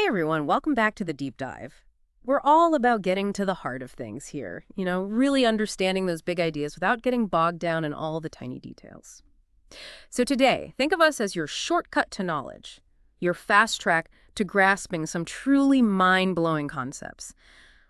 Hey everyone, welcome back to the deep dive. We're all about getting to the heart of things here, really understanding those big ideas without getting bogged down in all the tiny details. So today, think of us as your shortcut to knowledge, your fast track to grasping some truly mind-blowing concepts.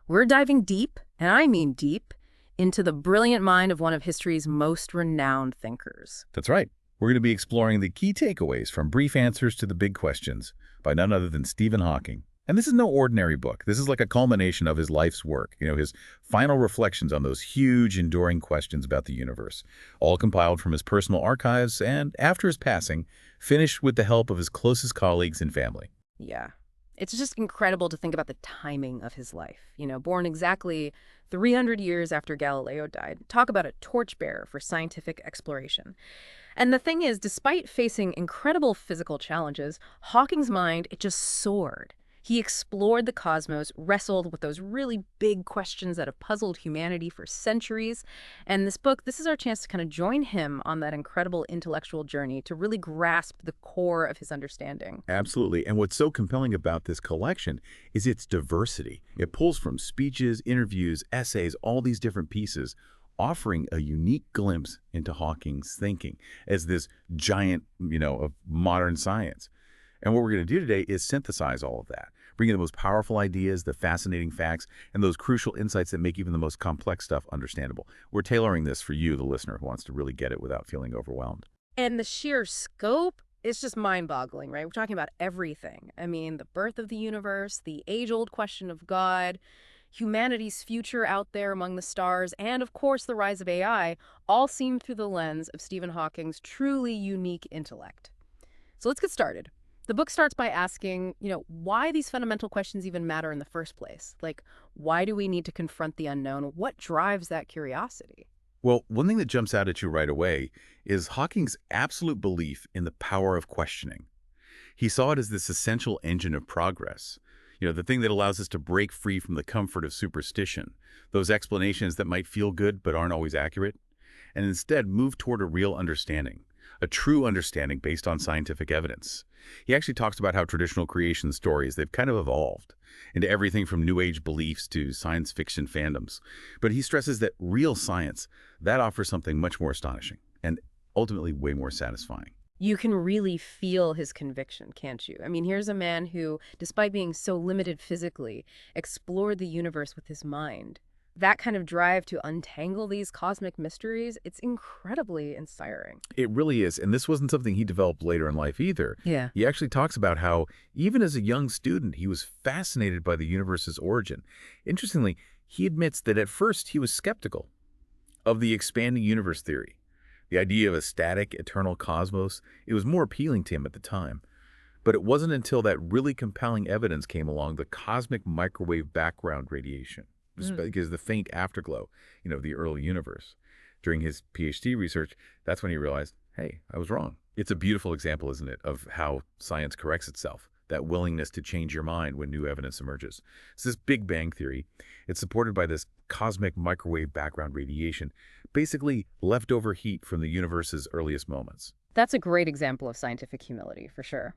We're diving deep, and I mean deep, into the brilliant mind of one of history's most renowned thinkers. That's right. We're going to be exploring the key takeaways from brief answers to the big questions by none other than Stephen Hawking. And this is no ordinary book. This is like a culmination of his life's work, his final reflections on those huge, enduring questions about the universe, all compiled from his personal archives and, after his passing, finished with the help of his closest colleagues and family. Yeah. It's just incredible to think about the timing of his life. Born exactly 300 years after Galileo died. Talk about a torchbearer for scientific exploration. And the thing is, despite facing incredible physical challenges, Hawking's mind, it just soared. He explored the cosmos, wrestled with those really big questions that have puzzled humanity for centuries. And this is our chance to kind of join him on that incredible intellectual journey to really grasp the core of his understanding. Absolutely. And what's so compelling about this collection is its diversity. It pulls from speeches, interviews, essays, all these different pieces, offering a unique glimpse into Hawking's thinking as this giant, of modern science. And what we're going to do today is synthesize all of that, bringing the most powerful ideas, the fascinating facts, and those crucial insights that make even the most complex stuff understandable. We're tailoring this for you, the listener, who wants to really get it without feeling overwhelmed. And the sheer scope is just mind-boggling, right? We're talking about everything. I mean, the birth of the universe, the age-old question of God, humanity's future out there among the stars, and of course the rise of AI, all seen through the lens of Stephen Hawking's truly unique intellect. So let's get started. The book starts by asking, why these fundamental questions even matter in the first place. Like, why do we need to confront the unknown? What drives that curiosity? Well, one thing that jumps out at you right away is Hawking's absolute belief in the power of questioning. He saw it as this essential engine of progress. The thing that allows us to break free from the comfort of superstition, those explanations that might feel good but aren't always accurate, and instead move toward a real understanding, a true understanding based on scientific evidence. He actually talks about how traditional creation stories, they've kind of evolved into everything from New Age beliefs to science fiction fandoms. But he stresses that real science, that offers something much more astonishing and ultimately way more satisfying. You can really feel his conviction, can't you? I mean, here's a man who, despite being so limited physically, explored the universe with his mind. That kind of drive to untangle these cosmic mysteries, it's incredibly inspiring. It really is, and this wasn't something he developed later in life either. Yeah. He actually talks about how, even as a young student, he was fascinated by the universe's origin. Interestingly, he admits that at first he was skeptical of the expanding universe theory. The idea of a static, eternal cosmos, it was more appealing to him at the time. But it wasn't until that really compelling evidence came along, the cosmic microwave background radiation, because the faint afterglow, of the early universe. During his PhD research, that's when he realized, hey, I was wrong. It's a beautiful example, isn't it, of how science corrects itself, that willingness to change your mind when new evidence emerges. It's this Big Bang theory. It's supported by this cosmic microwave background radiation, basically leftover heat from the universe's earliest moments. That's a great example of scientific humility, for sure.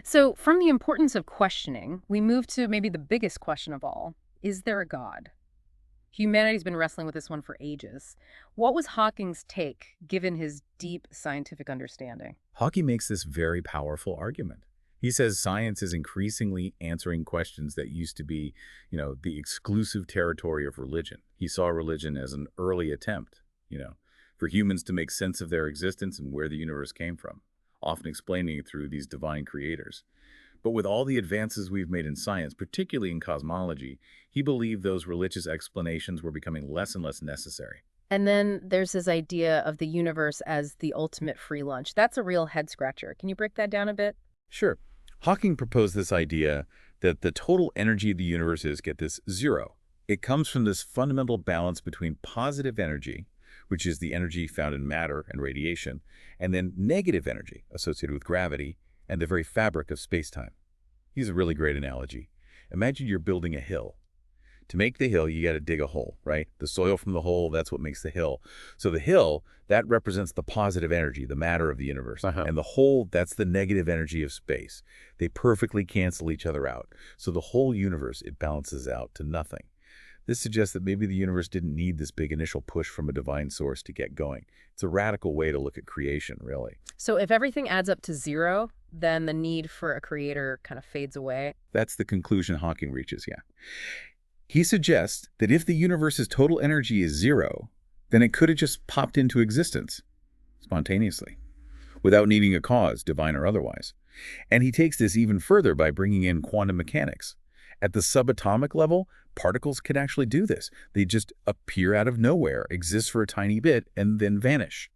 So from the importance of questioning, we move to maybe the biggest question of all. Is there a God? Humanity's been wrestling with this one for ages. What was Hawking's take, given his deep scientific understanding? Hawking makes this very powerful argument. He says science is increasingly answering questions that used to be, the exclusive territory of religion. He saw religion as an early attempt, for humans to make sense of their existence and where the universe came from, often explaining it through these divine creators. But with all the advances we've made in science, particularly in cosmology, he believed those religious explanations were becoming less and less necessary. And then there's this idea of the universe as the ultimate free lunch. That's a real head-scratcher. Can you break that down a bit? Sure. Hawking proposed this idea that the total energy of the universe is, get this, zero. It comes from this fundamental balance between positive energy, which is the energy found in matter and radiation, and then negative energy associated with gravity and the very fabric of space-time. Here's a really great analogy. Imagine you're building a hill. To make the hill, you got to dig a hole, right? The soil from the hole, that's what makes the hill. So the hill, that represents the positive energy, the matter of the universe. And the hole, that's the negative energy of space. They perfectly cancel each other out. So the whole universe, it balances out to nothing. This suggests that maybe the universe didn't need this big initial push from a divine source to get going. It's a radical way to look at creation, really. So if everything adds up to zero, then the need for a creator kind of fades away. That's the conclusion Hawking reaches, yeah. He suggests that if the universe's total energy is zero, then it could have just popped into existence spontaneously, without needing a cause, divine or otherwise. And he takes this even further by bringing in quantum mechanics. At the subatomic level, particles can actually do this. They just appear out of nowhere, exist for a tiny bit, and then vanish.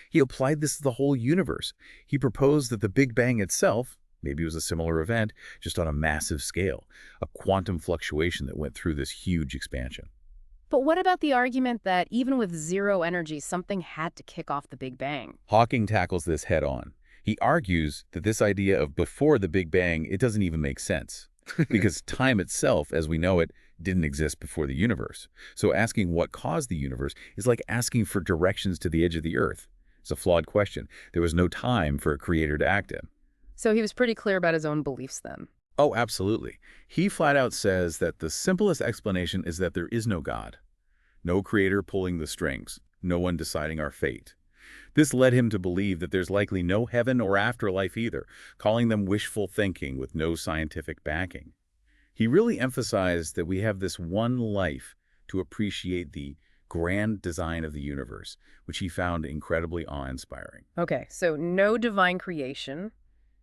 He applied this to the whole universe. He proposed that the Big Bang itself, maybe it was a similar event, just on a massive scale, a quantum fluctuation that went through this huge expansion. But what about the argument that even with zero energy, something had to kick off the Big Bang? Hawking tackles this head on. He argues that this idea of before the Big Bang, it doesn't even make sense. Because time itself, as we know it, didn't exist before the universe. So asking what caused the universe is like asking for directions to the edge of the Earth. It's a flawed question. There was no time for a creator to act in. So he was pretty clear about his own beliefs then. Oh, absolutely. He flat out says that the simplest explanation is that there is no God. No creator pulling the strings. No one deciding our fate. This led him to believe that there's likely no heaven or afterlife either, calling them wishful thinking with no scientific backing. He really emphasized that we have this one life to appreciate the grand design of the universe, which he found incredibly awe-inspiring. Okay, so no divine creation.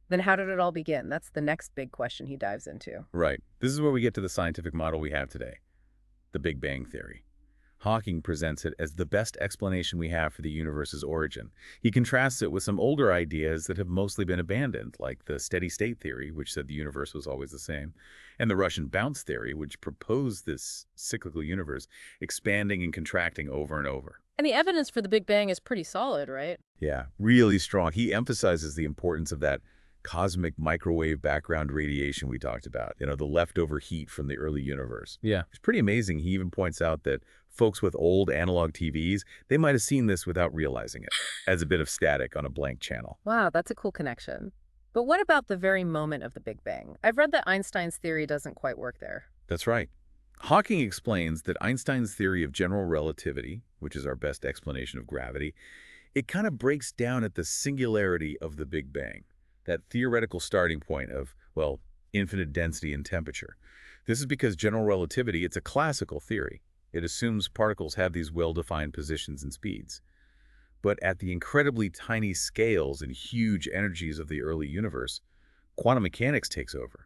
Then how did it all begin? That's the next big question he dives into. Right. This is where we get to the scientific model we have today, the Big Bang Theory. Hawking presents it as the best explanation we have for the universe's origin. He contrasts it with some older ideas that have mostly been abandoned, like the steady-state theory, which said the universe was always the same, and the Russian bounce theory, which proposed this cyclical universe expanding and contracting over and over. And the evidence for the Big Bang is pretty solid, right? Yeah, really strong. He emphasizes the importance of that cosmic microwave background radiation we talked about, the leftover heat from the early universe. Yeah. It's pretty amazing. He even points out that folks with old analog TVs, they might have seen this without realizing it, as a bit of static on a blank channel. Wow, that's a cool connection. But what about the very moment of the Big Bang? I've read that Einstein's theory doesn't quite work there. That's right. Hawking explains that Einstein's theory of general relativity, which is our best explanation of gravity, it kind of breaks down at the singularity of the Big Bang, that theoretical starting point of, well, infinite density and temperature. This is because general relativity, it's a classical theory. It assumes particles have these well-defined positions and speeds. But at the incredibly tiny scales and huge energies of the early universe, quantum mechanics takes over.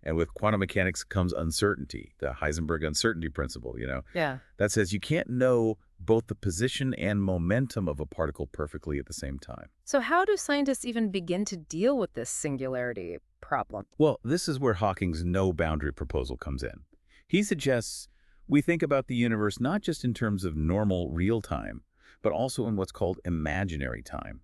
And with quantum mechanics comes uncertainty, the Heisenberg uncertainty principle, Yeah. That says you can't know both the position and momentum of a particle perfectly at the same time. So how do scientists even begin to deal with this singularity problem? Well, this is where Hawking's no-boundary proposal comes in. He suggests we think about the universe not just in terms of normal real time, but also in what's called imaginary time.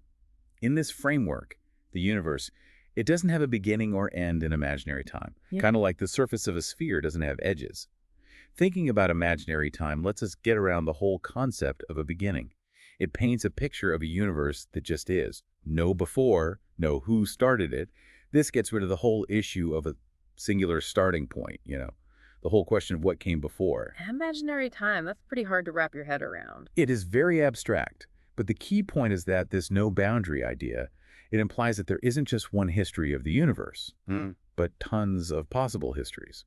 In this framework, the universe, it doesn't have a beginning or end in imaginary time, kind of like the surface of a sphere doesn't have edges. Thinking about imaginary time lets us get around the whole concept of a beginning. It paints a picture of a universe that just is. No before, no who started it. This gets rid of the whole issue of a singular starting point, the whole question of what came before. Imaginary time, that's pretty hard to wrap your head around. It is very abstract, but the key point is that this no-boundary idea, it implies that there isn't just one history of the universe, but tons of possible histories.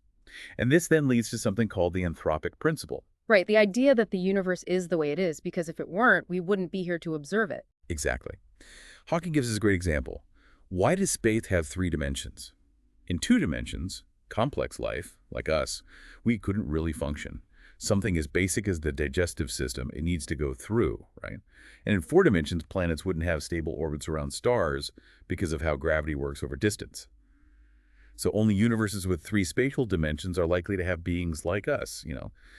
And this then leads to something called the anthropic principle. Right, the idea that the universe is the way it is, because if it weren't, we wouldn't be here to observe it. Exactly. Hawking gives us a great example. Why does space have 3 dimensions? In 2 dimensions, complex life, like us, we couldn't really function. Something as basic as the digestive system, it needs to go through, right? And in 4 dimensions, planets wouldn't have stable orbits around stars because of how gravity works over distance. So only universes with 3 spatial dimensions are likely to have beings like us,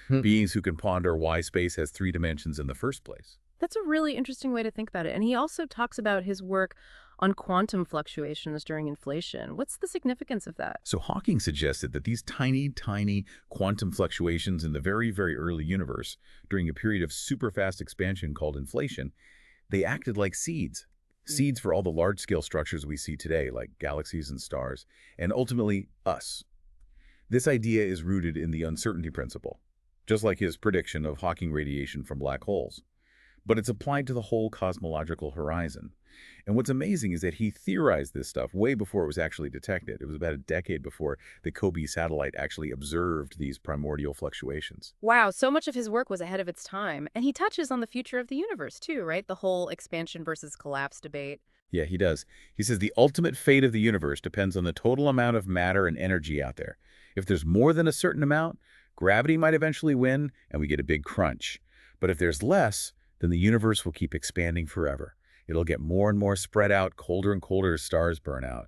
beings who can ponder why space has 3 dimensions in the first place. That's a really interesting way to think about it. And he also talks about his work on quantum fluctuations during inflation. What's the significance of that? So Hawking suggested that these tiny, tiny quantum fluctuations in the very, very early universe during a period of super fast expansion called inflation, they acted like seeds. Seeds for all the large-scale structures we see today, like galaxies and stars, and ultimately us. This idea is rooted in the uncertainty principle, just like his prediction of Hawking radiation from black holes. But it's applied to the whole cosmological horizon. And what's amazing is that he theorized this stuff way before it was actually detected. It was about a decade before the COBE satellite actually observed these primordial fluctuations. Wow, so much of his work was ahead of its time. And he touches on the future of the universe, too, right? The whole expansion versus collapse debate. Yeah, he does. He says the ultimate fate of the universe depends on the total amount of matter and energy out there. If there's more than a certain amount, gravity might eventually win and we get a big crunch. But if there's less, then the universe will keep expanding forever. It'll get more and more spread out, colder and colder as stars burn out.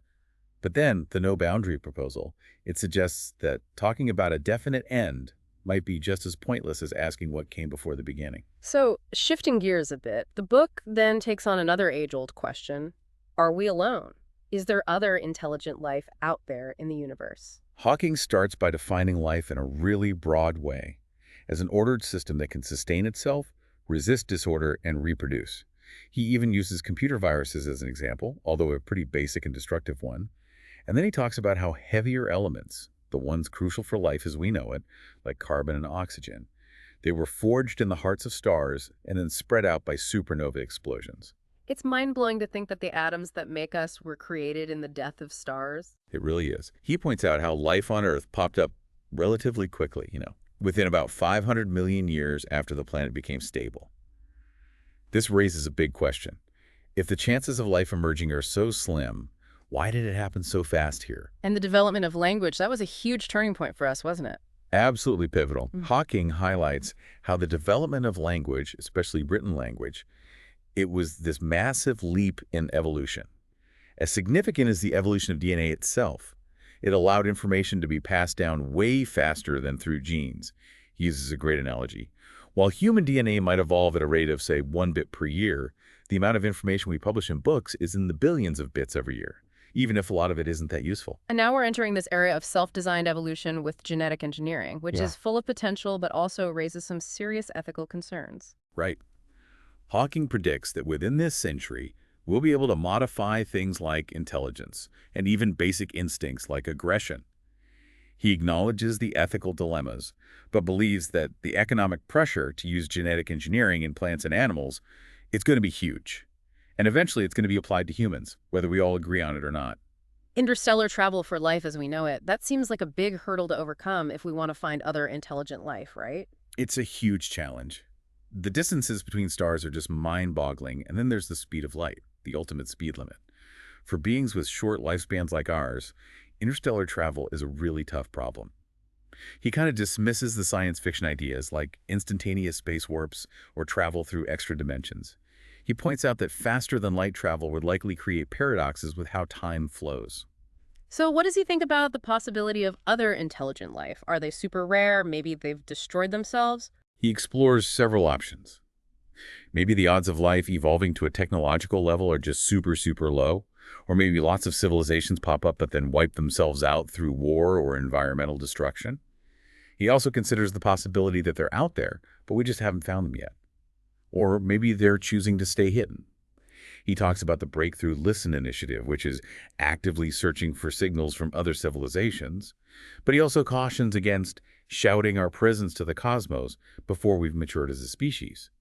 But then, the no-boundary proposal, it suggests that talking about a definite end might be just as pointless as asking what came before the beginning. So, shifting gears a bit, the book then takes on another age-old question. Are we alone? Is there other intelligent life out there in the universe? Hawking starts by defining life in a really broad way, as an ordered system that can sustain itself, resist disorder, and reproduce. He even uses computer viruses as an example, although a pretty basic and destructive one. And then he talks about how heavier elements, the ones crucial for life as we know it, like carbon and oxygen, they were forged in the hearts of stars and then spread out by supernova explosions. It's mind-blowing to think that the atoms that make us were created in the death of stars. It really is. He points out how life on Earth popped up relatively quickly, within about 500 million years after the planet became stable. This raises a big question. If the chances of life emerging are so slim, why did it happen so fast here? And the development of language, that was a huge turning point for us, wasn't it? Absolutely pivotal. Hawking highlights how the development of language, especially written language, it was this massive leap in evolution. As significant as the evolution of DNA itself, it allowed information to be passed down way faster than through genes. He uses a great analogy. While human DNA might evolve at a rate of, say, 1 bit per year, the amount of information we publish in books is in the billions of bits every year, even if a lot of it isn't that useful. And now we're entering this area of self-designed evolution with genetic engineering, which is full of potential but also raises some serious ethical concerns. Right. Hawking predicts that within this century, we'll be able to modify things like intelligence and even basic instincts like aggression. He acknowledges the ethical dilemmas, but believes that the economic pressure to use genetic engineering in plants and animals, it's going to be huge. And eventually it's going to be applied to humans, whether we all agree on it or not. Interstellar travel for life as we know it, that seems like a big hurdle to overcome if we want to find other intelligent life, right? It's a huge challenge. The distances between stars are just mind-boggling, and then there's the speed of light, the ultimate speed limit. For beings with short lifespans like ours, interstellar travel is a really tough problem. He kind of dismisses the science fiction ideas like instantaneous space warps or travel through extra dimensions. He points out that faster-than-light travel would likely create paradoxes with how time flows. So what does he think about the possibility of other intelligent life? Are they super rare? Maybe they've destroyed themselves? He explores several options. Maybe the odds of life evolving to a technological level are just super, super low. Or maybe lots of civilizations pop up but then wipe themselves out through war or environmental destruction. He also considers the possibility that they're out there, but we just haven't found them yet. Or maybe they're choosing to stay hidden. He talks about the Breakthrough Listen initiative, which is actively searching for signals from other civilizations. But he also cautions against shouting our presence to the cosmos before we've matured as a species.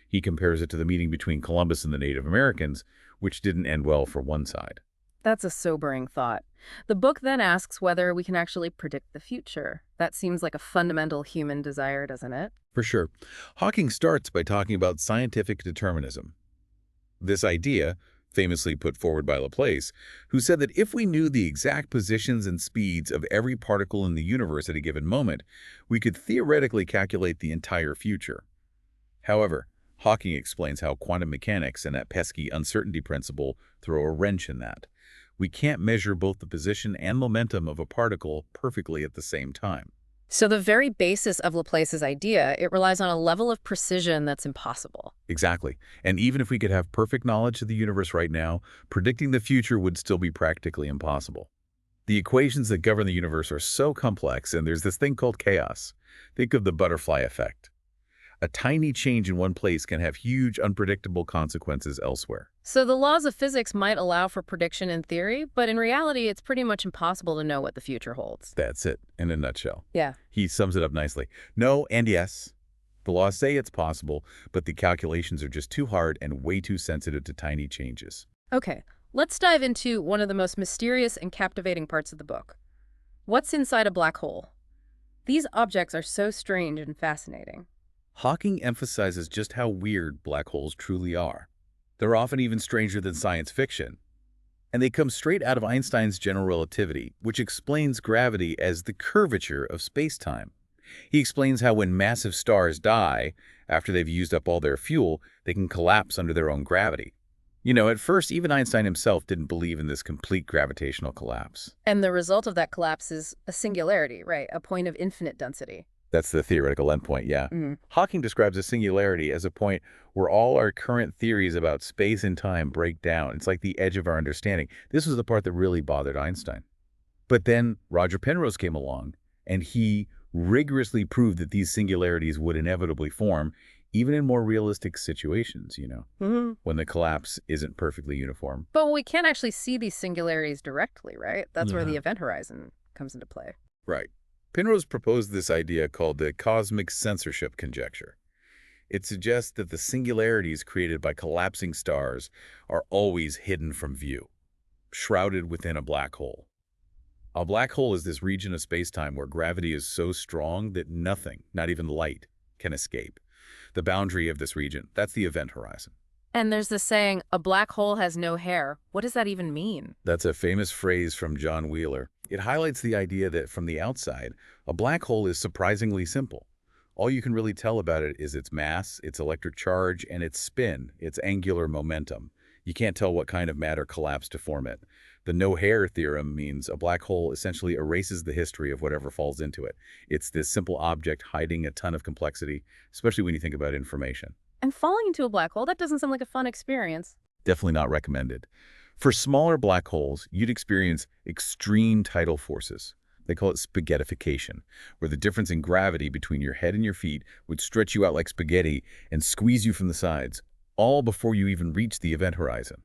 He compares it to the meeting between Columbus and the Native Americans, which didn't end well for one side. That's a sobering thought. The book then asks whether we can actually predict the future. That seems like a fundamental human desire, doesn't it? For sure. Hawking starts by talking about scientific determinism. This idea, famously put forward by Laplace, who said that if we knew the exact positions and speeds of every particle in the universe at a given moment, we could theoretically calculate the entire future. However, Hawking explains how quantum mechanics and that pesky uncertainty principle throw a wrench in that. We can't measure both the position and momentum of a particle perfectly at the same time. So the very basis of Laplace's idea, it relies on a level of precision that's impossible. Exactly. And even if we could have perfect knowledge of the universe right now, predicting the future would still be practically impossible. The equations that govern the universe are so complex, and there's this thing called chaos. Think of the butterfly effect. A tiny change in one place can have huge, unpredictable consequences elsewhere. So the laws of physics might allow for prediction in theory, but in reality, it's pretty much impossible to know what the future holds. That's it, in a nutshell. Yeah. He sums it up nicely. No and yes. The laws say it's possible, but the calculations are just too hard and way too sensitive to tiny changes. Okay, let's dive into one of the most mysterious and captivating parts of the book. What's inside a black hole? These objects are so strange and fascinating. Hawking emphasizes just how weird black holes truly are. They're often even stranger than science fiction. And they come straight out of Einstein's general relativity, which explains gravity as the curvature of space-time. He explains how when massive stars die, after they've used up all their fuel, they can collapse under their own gravity. You know, at first, even Einstein himself didn't believe in this complete gravitational collapse. And the result of that collapse is a singularity, right? A point of infinite density. That's the theoretical endpoint, yeah. Mm. Hawking describes a singularity as a point where all our current theories about space and time break down. It's like the edge of our understanding. This was the part that really bothered Einstein. But then Roger Penrose came along, and he rigorously proved that these singularities would inevitably form, even in more realistic situations, when the collapse isn't perfectly uniform. But we can't actually see these singularities directly, right? That's where Yeah. the event horizon comes into play. Right. Penrose proposed this idea called the cosmic censorship conjecture. It suggests that the singularities created by collapsing stars are always hidden from view, shrouded within a black hole. A black hole is this region of space-time where gravity is so strong that nothing, not even light, can escape. The boundary of this region, that's the event horizon. And there's this saying, a black hole has no hair. What does that even mean? That's a famous phrase from John Wheeler. It highlights the idea that from the outside, a black hole is surprisingly simple. All you can really tell about it is its mass, its electric charge, and its spin, its angular momentum. You can't tell what kind of matter collapsed to form it. The no-hair theorem means a black hole essentially erases the history of whatever falls into it. It's this simple object hiding a ton of complexity, especially when you think about information. And falling into a black hole, that doesn't sound like a fun experience. Definitely not recommended. For smaller black holes, you'd experience extreme tidal forces. They call it spaghettification, where the difference in gravity between your head and your feet would stretch you out like spaghetti and squeeze you from the sides, all before you even reach the event horizon.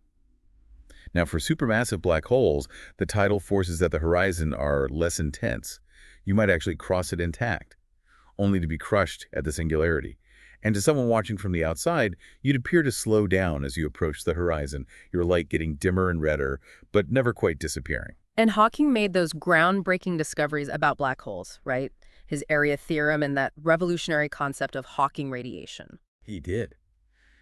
Now, for supermassive black holes, the tidal forces at the horizon are less intense. You might actually cross it intact, only to be crushed at the singularity. And to someone watching from the outside, you'd appear to slow down as you approach the horizon, your light getting dimmer and redder, but never quite disappearing. And Hawking made those groundbreaking discoveries about black holes, right? His area theorem and that revolutionary concept of Hawking radiation. He did.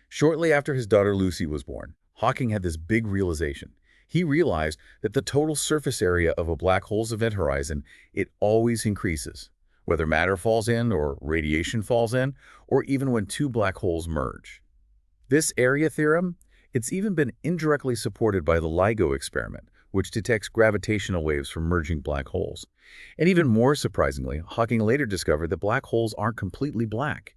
Shortly after his daughter Lucy was born, Hawking had this big realization. He realized that the total surface area of a black hole's event horizon, it always increases, whether matter falls in or radiation falls in, or even when two black holes merge. This area theorem, it's even been indirectly supported by the LIGO experiment, which detects gravitational waves from merging black holes. And even more surprisingly, Hawking later discovered that black holes aren't completely black.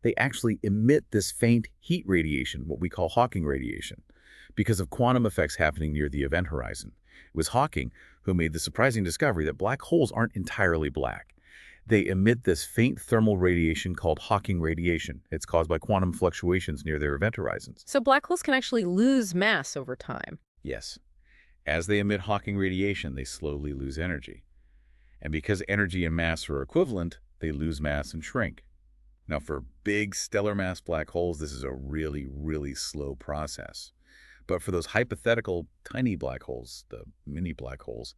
They actually emit this faint heat radiation, what we call Hawking radiation, because of quantum effects happening near the event horizon. It was Hawking who made the surprising discovery that black holes aren't entirely black. They emit this faint thermal radiation called Hawking radiation. It's caused by quantum fluctuations near their event horizons. So black holes can actually lose mass over time. Yes. As they emit Hawking radiation, they slowly lose energy. And because energy and mass are equivalent, they lose mass and shrink. Now, for big stellar mass black holes, this is a really, really slow process. But for those hypothetical tiny black holes, the mini black holes,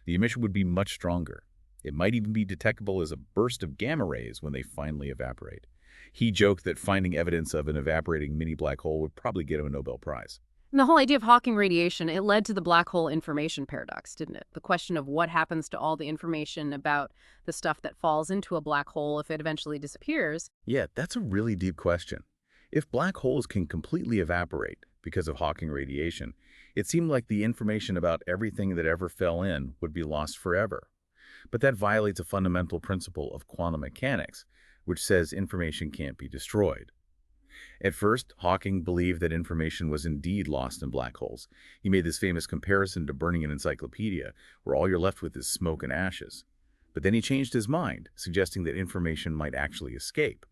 the emission would be much stronger. It might even be detectable as a burst of gamma rays when they finally evaporate. He joked that finding evidence of an evaporating mini black hole would probably get him a Nobel Prize. And the whole idea of Hawking radiation, it led to the black hole information paradox, didn't it? The question of what happens to all the information about the stuff that falls into a black hole if it eventually disappears. Yeah, that's a really deep question. If black holes can completely evaporate because of Hawking radiation, it seemed like the information about everything that ever fell in would be lost forever. But that violates a fundamental principle of quantum mechanics, which says information can't be destroyed. At first, Hawking believed that information was indeed lost in black holes. He made this famous comparison to burning an encyclopedia, where all you're left with is smoke and ashes. But then he changed his mind, suggesting that information might actually escape,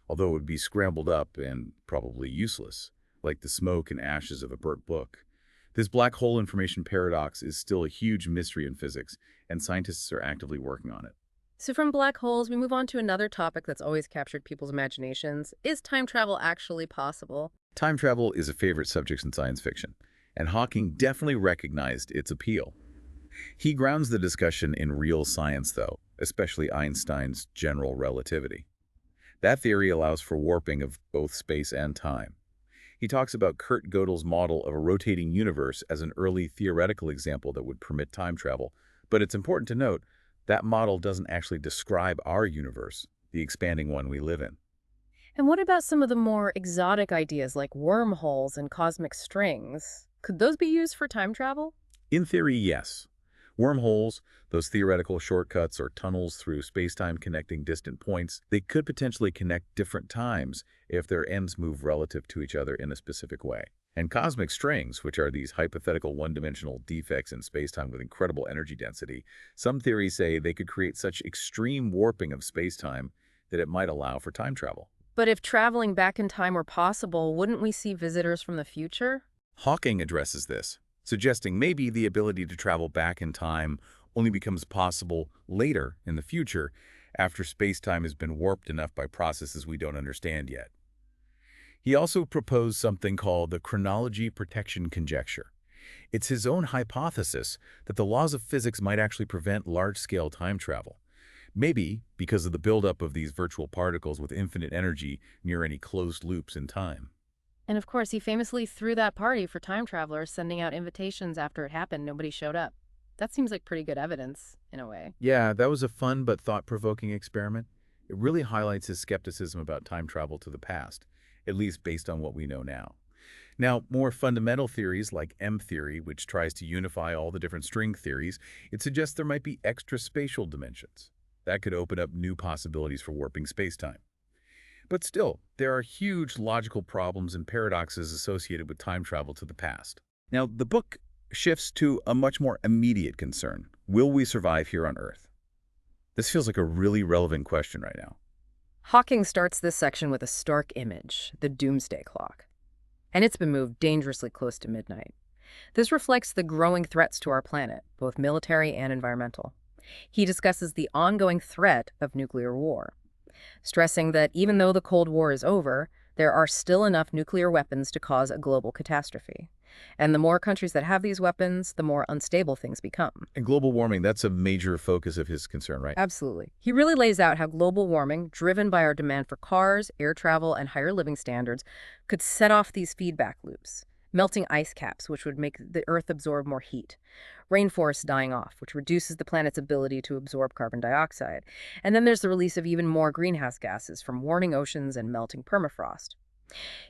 although it would be scrambled up and probably useless, like the smoke and ashes of a burnt book. This black hole information paradox is still a huge mystery in physics, and scientists are actively working on it. So from black holes, we move on to another topic that's always captured people's imaginations. Is time travel actually possible? Time travel is a favorite subject in science fiction, and Hawking definitely recognized its appeal. He grounds the discussion in real science, though, especially Einstein's general relativity. That theory allows for warping of both space and time. He talks about Kurt Gödel's model of a rotating universe as an early theoretical example that would permit time travel, but it's important to note that model doesn't actually describe our universe, the expanding one we live in. And what about some of the more exotic ideas like wormholes and cosmic strings? Could those be used for time travel? In theory, yes. Wormholes, those theoretical shortcuts or tunnels through spacetime connecting distant points, they could potentially connect different times if their ends move relative to each other in a specific way. And cosmic strings, which are these hypothetical one-dimensional defects in spacetime with incredible energy density, some theories say they could create such extreme warping of spacetime that it might allow for time travel. But if traveling back in time were possible, wouldn't we see visitors from the future? Hawking addresses this, suggesting maybe the ability to travel back in time only becomes possible later in the future after spacetime has been warped enough by processes we don't understand yet. He also proposed something called the chronology protection conjecture. It's his own hypothesis that the laws of physics might actually prevent large-scale time travel, maybe because of the buildup of these virtual particles with infinite energy near any closed loops in time. And of course, he famously threw that party for time travelers, sending out invitations after it happened. Nobody showed up. That seems like pretty good evidence, in a way. Yeah, that was a fun but thought-provoking experiment. It really highlights his skepticism about time travel to the past, at least based on what we know now. Now, more fundamental theories like M-theory, which tries to unify all the different string theories, it suggests there might be extra-spatial dimensions. That could open up new possibilities for warping spacetime. But still, there are huge logical problems and paradoxes associated with time travel to the past. Now, the book shifts to a much more immediate concern. Will we survive here on Earth? This feels like a really relevant question right now. Hawking starts this section with a stark image, the doomsday clock. And it's been moved dangerously close to midnight. This reflects the growing threats to our planet, both military and environmental. He discusses the ongoing threat of nuclear war, stressing that even though the Cold War is over, there are still enough nuclear weapons to cause a global catastrophe. And the more countries that have these weapons, the more unstable things become. And global warming, that's a major focus of his concern, right? Absolutely. He really lays out how global warming, driven by our demand for cars, air travel, and higher living standards, could set off these feedback loops. Melting ice caps, which would make the Earth absorb more heat. Rainforests dying off, which reduces the planet's ability to absorb carbon dioxide. And then there's the release of even more greenhouse gases from warming oceans and melting permafrost.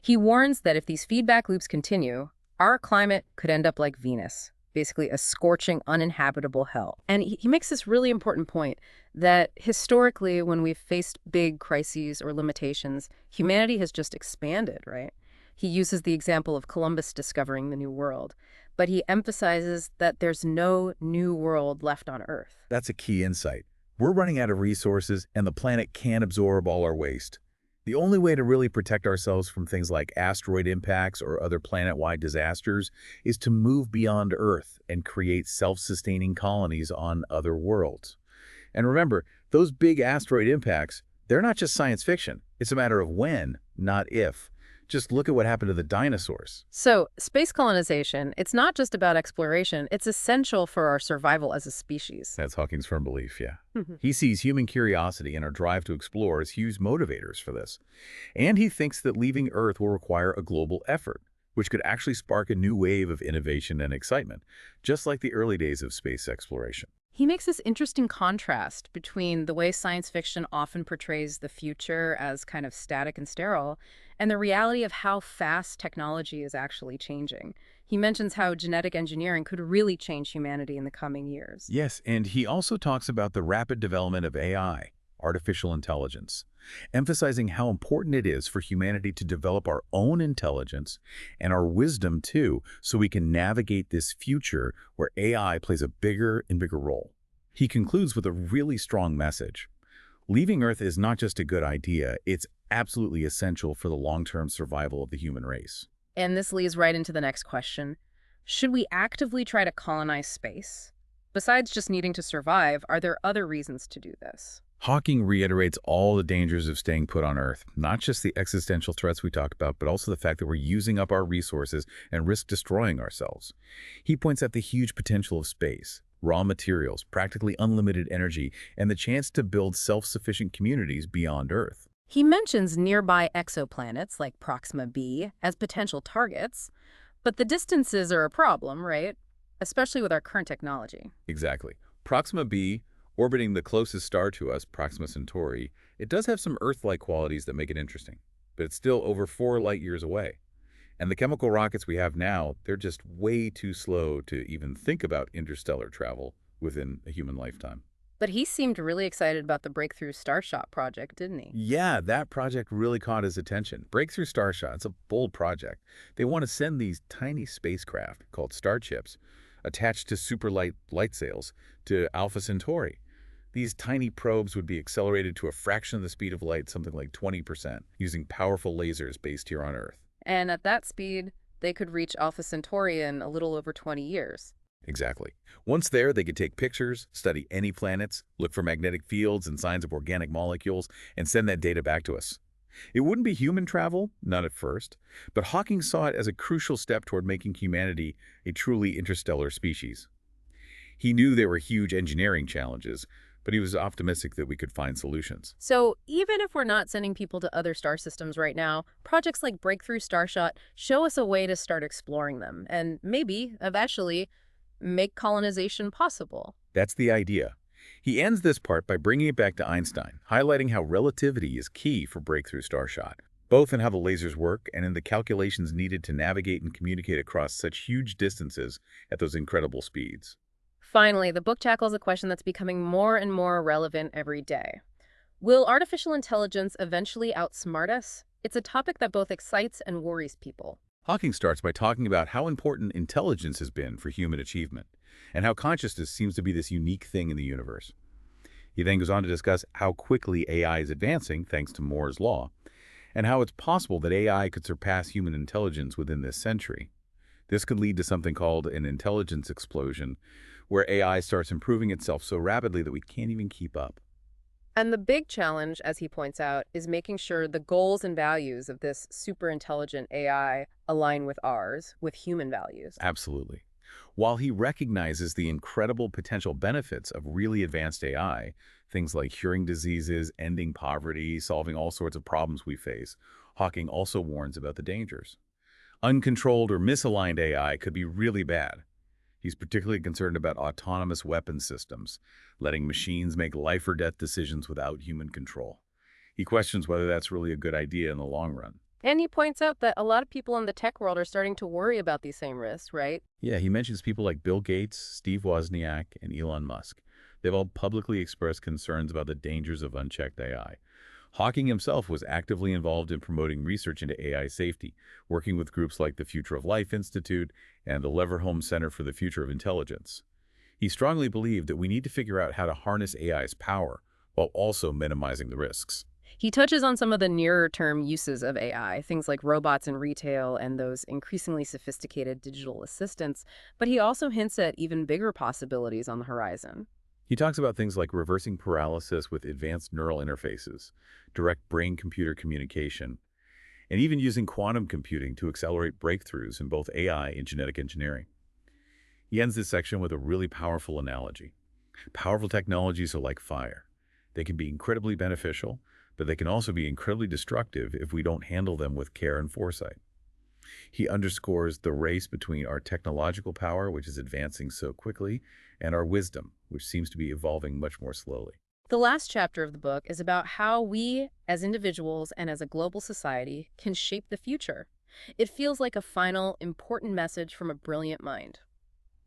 He warns that if these feedback loops continue, our climate could end up like Venus, basically a scorching, uninhabitable hell. And he makes this really important point that historically, when we've faced big crises or limitations, humanity has just expanded, right? He uses the example of Columbus discovering the New World, but he emphasizes that there's no new world left on Earth. That's a key insight. We're running out of resources, and the planet can't absorb all our waste. The only way to really protect ourselves from things like asteroid impacts or other planet-wide disasters is to move beyond Earth and create self-sustaining colonies on other worlds. And remember, those big asteroid impacts, they're not just science fiction. It's a matter of when, not if. Just look at what happened to the dinosaurs. So, space colonization, it's not just about exploration, it's essential for our survival as a species. That's Hawking's firm belief, yeah. He sees human curiosity and our drive to explore as huge motivators for this. And he thinks that leaving Earth will require a global effort, which could actually spark a new wave of innovation and excitement, just like the early days of space exploration. He makes this interesting contrast between the way science fiction often portrays the future as kind of static and sterile, and the reality of how fast technology is actually changing. He mentions how genetic engineering could really change humanity in the coming years. Yes, and he also talks about the rapid development of AI, artificial intelligence, emphasizing how important it is for humanity to develop our own intelligence and our wisdom too, so we can navigate this future where AI plays a bigger and bigger role. He concludes with a really strong message. Leaving Earth is not just a good idea, it's absolutely essential for the long-term survival of the human race. And this leads right into the next question. Should we actively try to colonize space? Besides just needing to survive, are there other reasons to do this? Hawking reiterates all the dangers of staying put on Earth, not just the existential threats we talked about, but also the fact that we're using up our resources and risk destroying ourselves. He points out the huge potential of space, raw materials, practically unlimited energy, and the chance to build self-sufficient communities beyond Earth. He mentions nearby exoplanets like Proxima b as potential targets, but the distances are a problem, right? Especially with our current technology. Exactly. Proxima b, orbiting the closest star to us, Proxima Centauri, it does have some Earth-like qualities that make it interesting, but it's still over 4 light years away. And the chemical rockets we have now, they're just way too slow to even think about interstellar travel within a human lifetime. But he seemed really excited about the Breakthrough Starshot project, didn't he? Yeah, that project really caught his attention. Breakthrough Starshot, it's a bold project. They want to send these tiny spacecraft called starships attached to super light sails to Alpha Centauri. These tiny probes would be accelerated to a fraction of the speed of light, something like 20%, using powerful lasers based here on Earth. And at that speed, they could reach Alpha Centauri in a little over 20 years. Exactly. Once there, they could take pictures, study any planets, look for magnetic fields and signs of organic molecules, and send that data back to us. It wouldn't be human travel, not at first, but Hawking saw it as a crucial step toward making humanity a truly interstellar species. He knew there were huge engineering challenges, but he was optimistic that we could find solutions. So even if we're not sending people to other star systems right now, projects like Breakthrough Starshot show us a way to start exploring them and maybe, eventually, make colonization possible. That's the idea. He ends this part by bringing it back to Einstein, highlighting how relativity is key for Breakthrough Starshot, both in how the lasers work and in the calculations needed to navigate and communicate across such huge distances at those incredible speeds. Finally, the book tackles a question that's becoming more and more relevant every day. Will artificial intelligence eventually outsmart us? It's a topic that both excites and worries people. Hawking starts by talking about how important intelligence has been for human achievement, and how consciousness seems to be this unique thing in the universe. He then goes on to discuss how quickly AI is advancing thanks to Moore's law, and how it's possible that AI could surpass human intelligence within this century. This could lead to something called an intelligence explosion, where AI starts improving itself so rapidly that we can't even keep up. And the big challenge, as he points out, is making sure the goals and values of this super intelligent AI align with ours, with human values. Absolutely. While he recognizes the incredible potential benefits of really advanced AI, things like curing diseases, ending poverty, solving all sorts of problems we face, Hawking also warns about the dangers. Uncontrolled or misaligned AI could be really bad. He's particularly concerned about autonomous weapon systems, letting machines make life or death decisions without human control. He questions whether that's really a good idea in the long run. And he points out that a lot of people in the tech world are starting to worry about these same risks, right? Yeah, he mentions people like Bill Gates, Steve Wozniak, and Elon Musk. They've all publicly expressed concerns about the dangers of unchecked AI. Hawking himself was actively involved in promoting research into AI safety, working with groups like the Future of Life Institute and the Leverhulme Center for the Future of Intelligence. He strongly believed that we need to figure out how to harness AI's power while also minimizing the risks. He touches on some of the nearer-term uses of AI, things like robots in retail and those increasingly sophisticated digital assistants, but he also hints at even bigger possibilities on the horizon. He talks about things like reversing paralysis with advanced neural interfaces, direct brain-computer communication, and even using quantum computing to accelerate breakthroughs in both AI and genetic engineering. He ends this section with a really powerful analogy. Powerful technologies are like fire. They can be incredibly beneficial, but they can also be incredibly destructive if we don't handle them with care and foresight. He underscores the race between our technological power, which is advancing so quickly, and our wisdom, which seems to be evolving much more slowly. The last chapter of the book is about how we, as individuals and as a global society, can shape the future. It feels like a final, important message from a brilliant mind.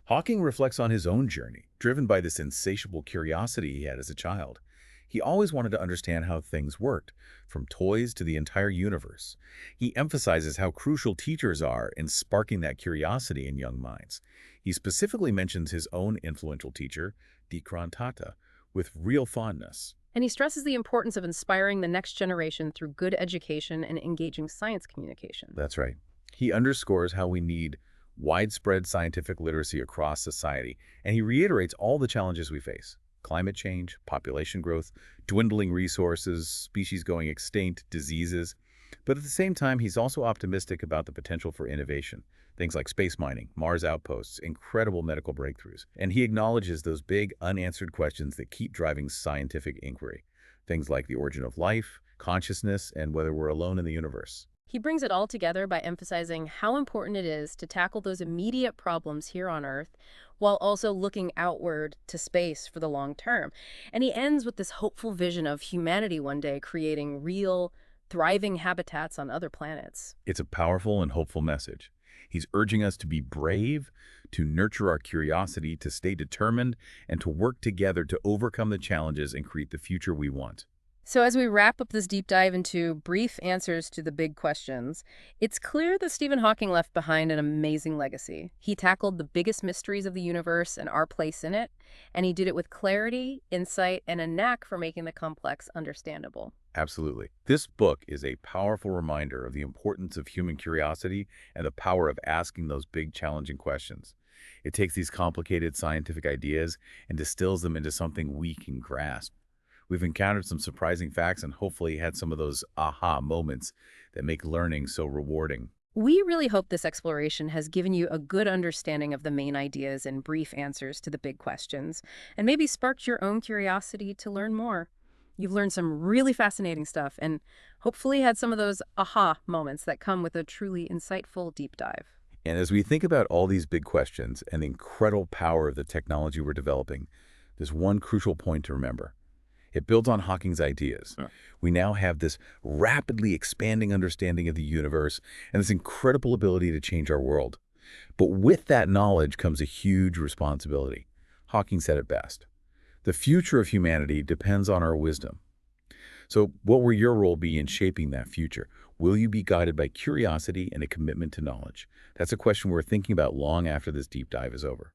Hawking reflects on his own journey, driven by this insatiable curiosity he had as a child. He always wanted to understand how things worked, from toys to the entire universe. He emphasizes how crucial teachers are in sparking that curiosity in young minds. He specifically mentions his own influential teacher, Dikran Tata, with real fondness. And he stresses the importance of inspiring the next generation through good education and engaging science communication. That's right. He underscores how we need widespread scientific literacy across society, and he reiterates all the challenges we face: climate change, population growth, dwindling resources, species going extinct, diseases. But at the same time, he's also optimistic about the potential for innovation. Things like space mining, Mars outposts, incredible medical breakthroughs. And he acknowledges those big, unanswered questions that keep driving scientific inquiry. Things like the origin of life, consciousness, and whether we're alone in the universe. He brings it all together by emphasizing how important it is to tackle those immediate problems here on Earth while also looking outward to space for the long term. And he ends with this hopeful vision of humanity one day creating real, thriving habitats on other planets. It's a powerful and hopeful message. He's urging us to be brave, to nurture our curiosity, to stay determined, and to work together to overcome the challenges and create the future we want. So as we wrap up this deep dive into brief answers to the big questions, it's clear that Stephen Hawking left behind an amazing legacy. He tackled the biggest mysteries of the universe and our place in it, and he did it with clarity, insight, and a knack for making the complex understandable. Absolutely. This book is a powerful reminder of the importance of human curiosity and the power of asking those big, challenging questions. It takes these complicated scientific ideas and distills them into something we can grasp. We've encountered some surprising facts and hopefully had some of those aha moments that make learning so rewarding. We really hope this exploration has given you a good understanding of the main ideas and brief answers to the big questions, and maybe sparked your own curiosity to learn more. You've learned some really fascinating stuff and hopefully had some of those aha moments that come with a truly insightful deep dive. And as we think about all these big questions and the incredible power of the technology we're developing, there's one crucial point to remember. It builds on Hawking's ideas. Yeah. We now have this rapidly expanding understanding of the universe and this incredible ability to change our world. But with that knowledge comes a huge responsibility. Hawking said it best. The future of humanity depends on our wisdom. So what will your role be in shaping that future? Will you be guided by curiosity and a commitment to knowledge? That's a question we're thinking about long after this deep dive is over.